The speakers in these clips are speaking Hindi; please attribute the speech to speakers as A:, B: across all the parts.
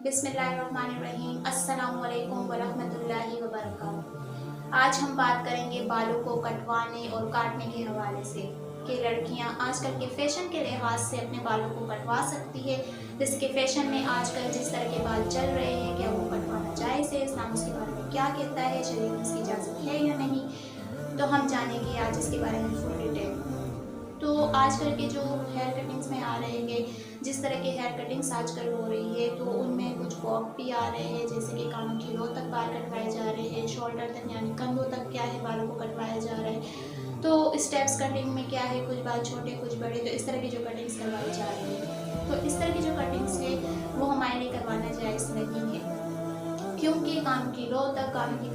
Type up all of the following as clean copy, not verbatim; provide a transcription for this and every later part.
A: बिस्मिल्लाहिर्रहमानिर्रहीम। अस्सलामुअलैकुम वरहमतुल्लाहि वबरकातुहू। आज हम बात करेंगे बालों को कटवाने और काटने के हवाले से कि लड़कियां आजकल के फैशन के लिहाज से अपने बालों को कटवा सकती है। जैसे कि फैशन में आजकल जिस तरह के बाल चल रहे हैं, क्या वो कटवाना जायज़ है, इस्लाम उसके बारे में क्या कहता है, शरीयत में इसकी इजाज़त है या नहीं, तो हम जानेंगे आज इसके बारे में फुल डिटेल। तो आजकल के जो हेयर कटिंग्स में आ रहे हैं, जिस तरह के हेयर कटिंग्स आजकल हो रही है, तो उनमें कुछ बॉब भी आ रहे हैं, जैसे कि कानों की रो तक बाल कटवाए जा रहे हैं, शोल्डर तक यानी कंधों तक क्या है बालों को कटवाया जा रहा है। तो स्टेप्स कटिंग में क्या है, कुछ बाल छोटे कुछ बड़े, तो इस तरह की जो कटिंग्स करवाई जा रही है, तो इस तरह की जो कटिंग्स है वो हमारे लिए करवाना जायज़ नहीं है, क्योंकि कानों की रो तक, कानों की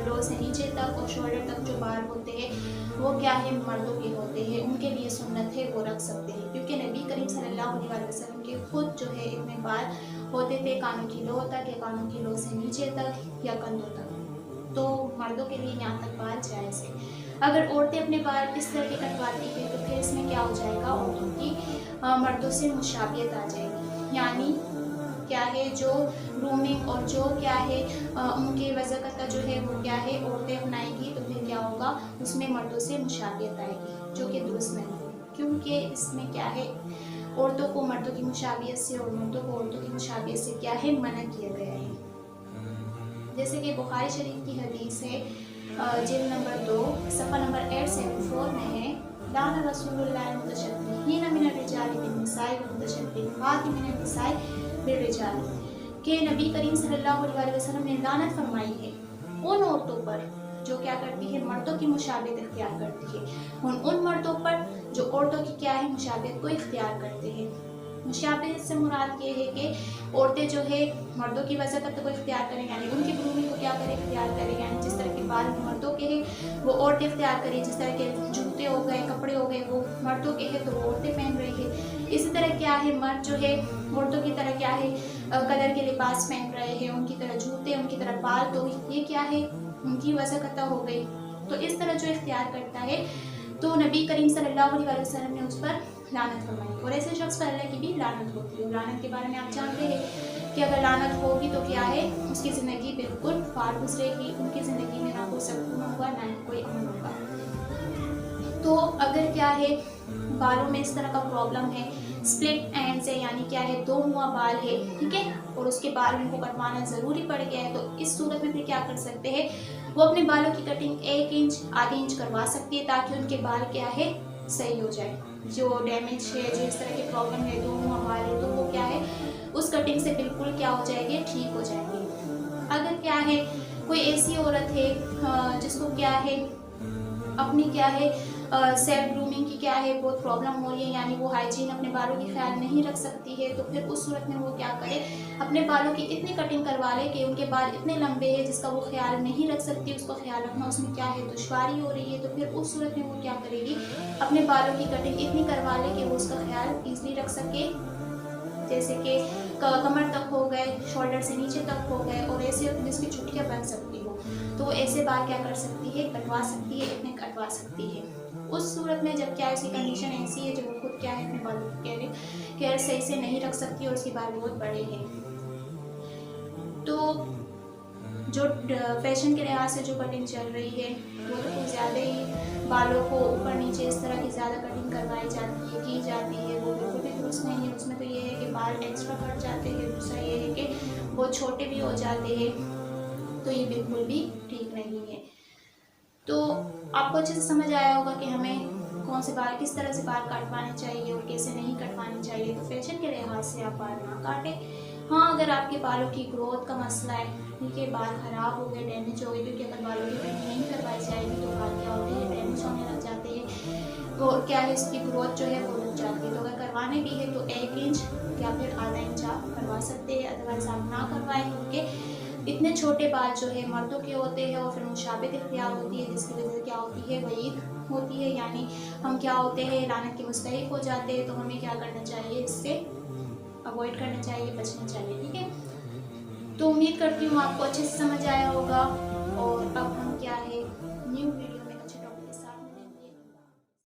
A: रो से नीचे तक और शोल्डर तक जो बाल होते हैं वो क्या है मर्दों के होते हैं, उनके लिए सुन्नत है वो रख सकते हैं, क्योंकि नबी करीम सल्लल्लाहु अलैहि वसल्लम के खुद जो है इतने बाल होते थे कानों की रो तक या कानों की रो से नीचे तक या कंधों तक। तो मर्दों के लिए यहाँ तक बाल जायज़ है। अगर औरतें अपने बाल इस तरह के कटवाती हैं तो फिर इसमें क्या हो जाएगा, औरतों की मर्दों से मुशाबियत आ जाएगी, यानी क्या है जो ग्रूमिंग और जो क्या है उनके वज़ाकता जो है वो क्या है औरतें अपनाएंगी, तो फिर क्या होगा उसमें मर्दों से मुशाबियत आएगी, जो कि दुरुस्त नहीं है, क्योंकि इसमें क्या है औरतों को मर्दों की मुशाबियत से और मर्दों को औरतों की मुशाबियत से क्या है मना किया गया है। जैसे कि बुखारी शरीफ की हदीस है, जिल्द नंबर 2 सफ़ा नंबर 874 में है, लाना रसूलुल्लाह मुतशब्बिहीन मिनर रिजाली बिन्निसाई व मुतशब्बिहात मिनन निसाई बिर्रिजाल, के नबी करीम सल्लल्लाहु अलैहि वसल्लम ने लानत फरमाई है उन औरतों पर जो क्या करती है मर्दों की मुशाबियत इख्तियार करती है, उन मर्दों पर जो औरतों की क्या है मुशाबियत को इख्तियार करते हैं। मुशाबियत से मुराद ये है कि औरतें जो है मर्दों की वज़ाकत को इख्तियार करें, यानी उनकी ग्रूमिंग को क्या करें इख्तियार करें, यानी जिस तरह के बाल मर्दों के हैं वो औरतें इख्तियार करें, जिस तरह के जूते हो गए कपड़े हो गए वो मर्दों के हैं तो वो औरतें पहन रही है। इसी तरह क्या है मर्द जो है औरतों की तरह क्या है कलर के लिबास पहन रहे हैं, उनकी तरह जूते, उनकी तरह बाल, तो ये क्या है उनकी वज़ाकत हो गई। तो इस तरह जो इख्तियार करता है तो नबी करीम सल्लल्लाहु अलैहि वसल्लम ने उस पर लानत फरमाई, और ऐसे शख्स पर अल्लाह की भी लानत होती है। लानत के बारे में आप जानते हैं कि अगर लानत होगी तो क्या है उसकी ज़िंदगी बिल्कुल फार गुजरेगी, उनकी ज़िंदगी में ना कोई सुकून होगा ना ही कोई अमन होगा। तो अगर क्या है बालों में इस तरह का प्रॉब्लम है, स्प्लिट एंड से यानी क्या है दो मुआ बाल है, ठीक है, और उसके बाल उनको कटवाना ज़रूरी पड़ गया है, तो इस सूरत में फिर क्या कर सकते हैं वो अपने बालों की कटिंग 1 इंच आधे इंच करवा सकती है, ताकि उनके बाल क्या है सही हो जाए। जो डैमेज है, जो इस तरह की प्रॉब्लम है, दो मुआ बाल है, तो वो क्या है उस कटिंग से बिल्कुल क्या हो जाएंगे ठीक हो जाएंगे। अगर क्या है कोई ऐसी औरत है जिसको क्या है अपनी क्या है सेल्फ ग्रूमिंग की क्या है बहुत प्रॉब्लम हो रही है, यानी वो हाइजीन अपने बालों की ख्याल नहीं रख सकती है, तो फिर उस सूरत में वो क्या करे अपने बालों की इतनी कटिंग करवा ले कि उनके बाल इतने लंबे हैं जिसका वो ख्याल नहीं रख सकती, उसको ख्याल रखना उसमें क्या है दुश्वारी हो रही है, तो फिर उस सूरत में वो क्या करेगी अपने बालों की कटिंग इतनी करवा ले कि वो उसका ख्याल ईजिली रख सके, जैसे कि कमर तक हो गए, शोल्डर से नीचे तक हो गए, और ऐसे जिसकी छुट्टियाँ बन सकती हो, तो वो ऐसे बाल क्या कर सकती है कटवा सकती है, इतने कटवा सकती है। उस सूरत में जब क्या उसकी कंडीशन ऐसी है जब वो खुद क्या है अपने बालों की केयर सही से नहीं रख सकती और उसके बाल बहुत बड़े हैं, तो जो फैशन के लिहाज से जो कटिंग चल रही है वो तो कुछ ज़्यादा ही बालों को ऊपर नीचे इस तरह की ज़्यादा कटिंग करवाई जाती है की जाती है, वो बिल्कुल भी दुरुस्त नहीं है। उसमें तो ये है कि बाल एक्स्ट्रा कट जाते हैं, दूसरा ये है कि वो छोटे भी हो जाते हैं, तो ये बिल्कुल भी ठीक नहीं है। तो आपको अच्छे से समझ आया होगा कि हमें कौन से बाल किस तरह से बाल काटवाने चाहिए और कैसे नहीं कटवाने चाहिए, तो फैशन के लिहाज से आप बाल ना काटें। हाँ, अगर आपके बालों की ग्रोथ का मसला है, ठीक है, बाल ख़राब हो गए, डैमेज हो गए, क्योंकि अगर बालों की कटिंग नहीं करवाई जाएगी तो बाल क्या होते हैं डैमेज होने लग जाते हैं, और क्या है इसकी ग्रोथ जो है वो रुक जाती है। तो अगर करवाने भी है तो 1 इंच या फिर आधा इंच आप करवा सकते हैं, अदरवाइज आप ना करवाएं, क्योंकि इतने छोटे बाल जो है मर्दों के होते हैं और फिर मुशाबित इख्तियार होती है, जिसकी वजह से क्या होती है वईद होती है, यानी हम क्या होते हैं लानत के मुस्तहिक हो जाते हैं। तो हमें क्या करना चाहिए, इससे अवॉइड करना चाहिए, बचना चाहिए, ठीक है। तो उम्मीद करती हूँ आपको अच्छे से समझ आया होगा।